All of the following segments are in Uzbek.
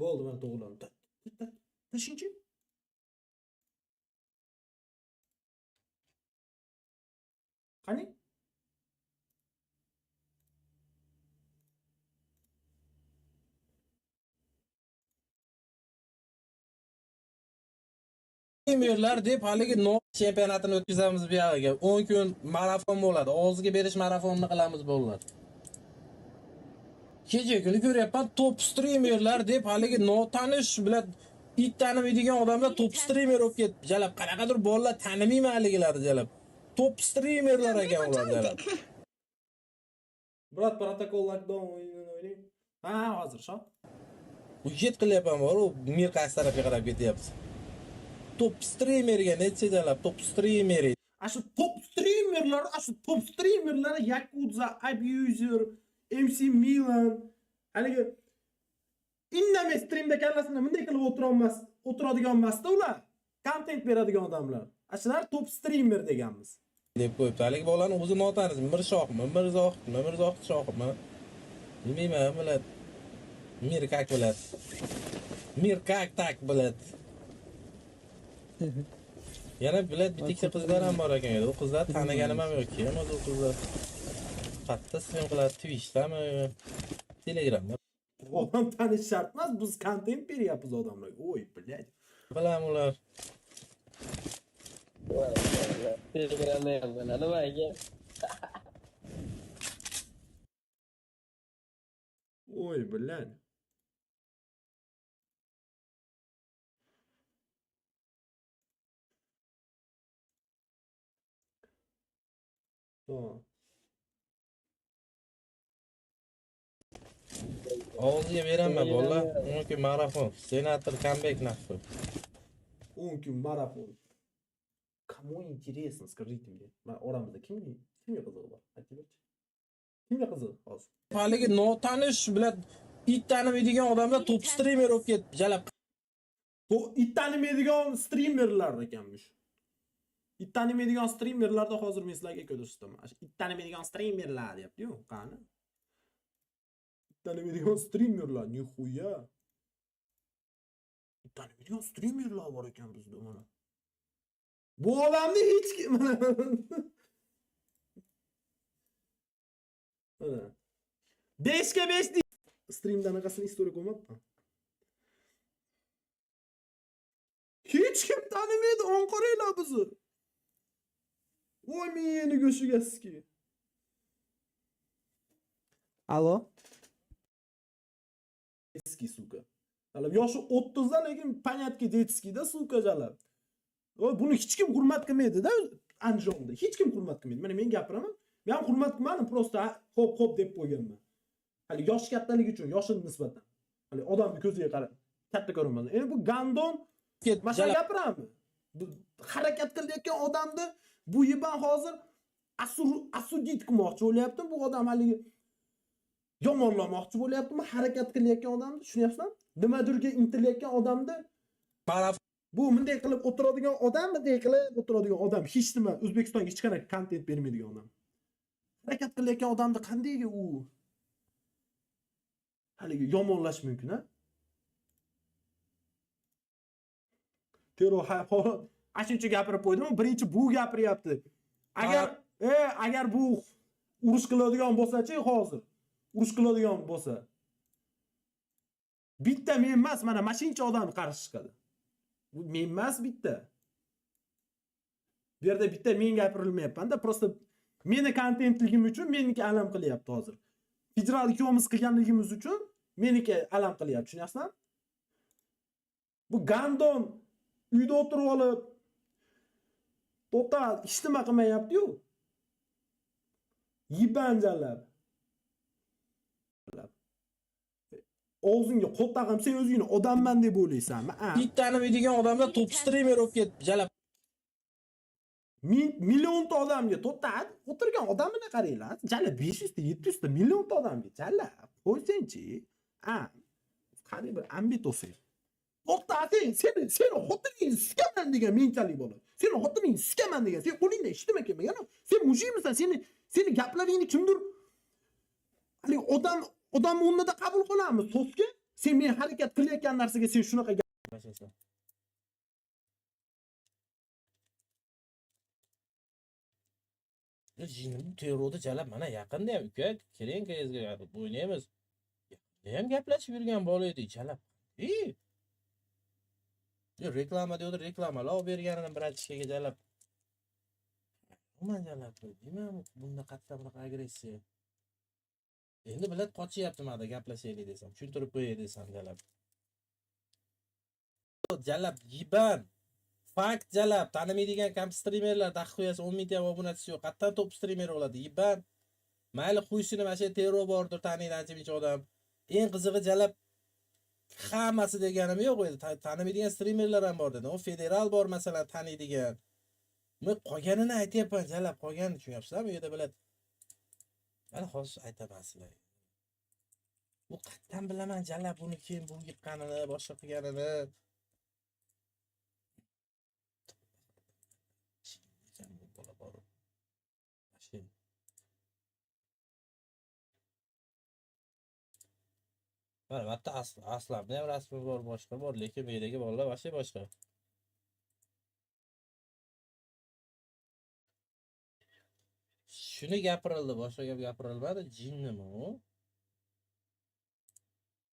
Bo'ldi, mana to'g'rilandi. Tashinchi. Qani? Premierlar deb haligi nok chempionatini o'tkazamiz bu yerga. 10 kun marafon bo'ladi. Og'izga berish marafonini qilamiz bo'ladi. Kecha kuni ko'ryapman, top streamerlar deb haligi notanish bilan it tanimaydigan odamlar top streamer bo'lib ketdi. Jalab qanaqadir bolalar tanimayman haligilarni jalab. Top streamerlar ekan ular jalab. Brat, protokol lockdown o'yinini o'ynang. Ha, hozir shu. Ujet qilyapman, bor u mir qaysi tarafga qarab ketyapsiz. Top streamerga necha jalab, top streamer. Shu top streamerlar Yakuza, Abuser, MC Milan, haligi indamay streamda kallasini bunday qilib o'tiradigan emasda ular. Content beradigan odamlar. Shular top streamer deganmiz. deb qo'yibdi. Haligi bolani o'zi notanish, Mirshoqmi, Shohmi? Bilmayman, biladi. Mir kak biladi. Mir kak tak biladi. Yana biladi, bitta qizlar ham bor ekan. U qizlar tanaganim ham yo'q. Kim o'zi u qizlar? Qayerda stream qiladi? Twitchdami? Telegramda. Odam tanish shart emas, biz content beryapmiz odamlarga. Oy, biladi. Bilaman ular. Telegramda yoziladi va aka. Oy, biladi. Tamam. Og'ziga beraman bolalar. 10 kun marafon. Senator comeback nafi. 10 kun marafon. Кому интересно, скажите мне. Oramizda kimga qiziq bor? Aytib-chi. Kimga qiziq hozir? Haligi notanish bilan it tanimaydigan odamlar top streamer bo'lib ketdi. Jalab. Bu it tanimaydigan streamerlar ekanmish. It tanimaydigan streamerlarda hozir men sizlarga ko'rsataman. It tanimaydigan streamerlar deyapti-yu, qani? It tanimaydigan streamerlar, nihuya. It tanimaydigan streamerlar bor ekan bizda mana. Bu odamni hech kim mana 5 ga 5 streamda anaqasini istoriya qo'ymabman. Hech kim tanimaydi, onqoraylar bizni. Voy meni go'shigaski. Alo? Eski suka. Jalab yoshi 30 da lekin понятки детский-da suka jalab. Voy buni hech kim hurmat qilmaydi-da Andijonda. Hech kim hurmat qilmaydi. Mana men gapiraman. Men ham hurmat qilmadim, prosta hop deb qo'yganman. Hali yosh kattaligi uchun, yoshim nisbatan. Hali odamning ko'ziga qarab, katta ko'raman. Endi bu gandon masala gapirami? Harakat qilayotgan odamni bu yiban hozir asudit qilmoqchi bo'lyapti. Bu odam haligi yomonlamoqchi bo'lyaptimi? Harakat qilayotgan odamni, tushunyapsizmi? Nimadirga intilayotgan odamni bu bunday qilib o'tiradigan odam, bunday qilib o'tiradigan odam, hech nima O'zbekistonga hech qanday kontent bermaydigan odam. Harakat qilayotgan odamni qandayga u haligi yomonlash mumkin, ha? Tero holat ashuncha gapirib qo'ydim, birinchi bu gapiryapti. Agar bu urush qiladigan bo'lsa-chi, hozir urush qiladigan bo'lsa, bitta men emas, mana mashincha odam qarshi chiqadi. Bu men emas bitta. Bu yerda bitta men gapirilmayapman-da, prosta meni kontentligim uchun meniki alam qilyapti hozir. Federal ikkovimiz qilganligimiz uchun meniki alam qilyapti, tushunyapsizmi? Bu gandon uyda o'tirib olib to'xtab hech nima qilmayapti-yu. Yibanjalab. Og'zingga qo'l taqam, sen o'zingni odamman deb o'ylaysanmi? It tanimaydigan odamlar top streamer bo'lib ketdi. Jalab. Millionta odamga to'xtab o'tirgan odamini qaranglar. Jala 500 ta, 700 ta millionta odamga jala qo'ysenchi. Qani bir ambit o'say. To'xtating, seni xotiningni sikaman degan menchalik bo'ladi. Seni xotiningni sikaman degan. Sen qo'lingda hech nima kelmagan. Sen mujikmisan? Seni gaplaringni kimdir hali odam o'rnida qabul qilamiz so'zga. Sen men harakat qilayotgan narsaga sen shunaqa gaplashasan. Jinim terrorda jalab mana yaqinda ham uka keling kezga o'ynaymiz. Ham gaplashib yurgan bola edi jalab. Reklama deydi, reklamalar olib berganini bratishkaga jalab. Nima jalab? Nima bunda qattiq bunaqa agressiya? Endi bilat qochyapti mana gaplashaylik desam, tushuntirib qo'yay desam jalab. Jalab yiban. Fakt jalab, tanimaydigan kamp streamerlar daxoyasi 10 mingta obunachisi yo'q. Qattan top streamer bo'ladi. Yiban. Mayli qo'yishini mana shu terror bordir, taniydi ancha-muncha odam. Eng qizig'i jalab hammasi deganim yo'q edi. Tanimaydigan streamerlar ham bor dedi. O federal bor masalan taniydigan. Men qolganini aytyapman jalab, qolganini tushunyapsizlarmi? U yerda biladi. Mana hozir aytaman sizlarga. Bu qattan bilaman jalab buni keyin bu yiqqanini, boshqa qilganini. Mana bitta aslamda ham rasmi bor, boshqa bor, lekin bu yerdagi bolalar vaqti boshqa. Shuni gapirildi, boshqa gap gapirilmadi, jinnimi u?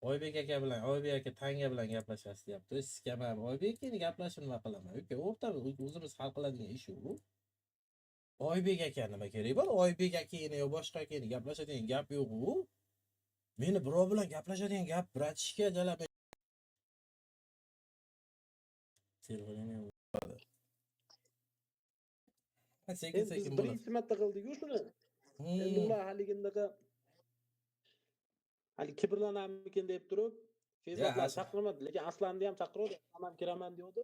Oybek aka bilan, Oybek aka tanga bilan gaplashasiz deyapti. Sizga ham Oybek akani gaplashib nima qilaman? Uka, o'rtada o'zimiz hal qiladigan ish u. Oybek aka nima kerak bor? Oybek akani yo boshqa akani gaplashadigan gap yo'q u. Meni birov bilan gaplashadigan gap bratishga jalab. Sekin bo'ladi. Birinchi marta qildik-ku shuni. Endi ular haligindaqa hali kibrlanamikin deb turib, Fezatlar chaqirmadi, lekin Aslamni ham chaqirdi, "Hamam kiraman" deydi.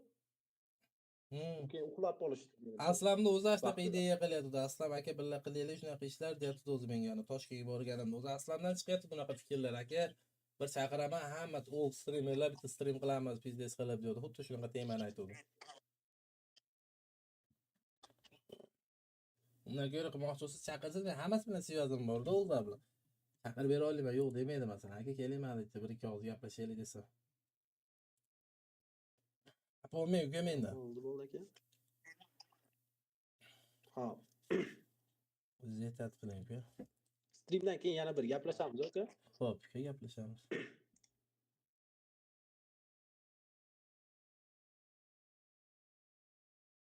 Keyin uxlab qolishdi. Aslamni o'zi shunaqa ideya qilyapti. Aslam aka billa qilaylik shunaqa ishlar deyapti o'zi menga. Toshkentga borganimda o'zi Aslamdan chiqyapti bunaqa fikrlar aka. Bir chaqiraman, hamma old streamerlar bitta stream qilamiz, biznes qilib deydi. Xuddi shunaqa temani aytdi. Undan ko'ra qilmoqchi bo'lsa chaqirsa, hammasi bilan svязан bor-da ular bilan. Chaqirib bera olaman, yo'q demaydi masalan. Aka keling mana deb bir ikki og'iz gaplashaylik desa. Bo'lmay uka menda. Bo'ldi aka. Xo'p. O'zingiz aytib qiling uka. Streamdan keyin yana bir gaplashamiz aka. Xo'p, uka gaplashamiz.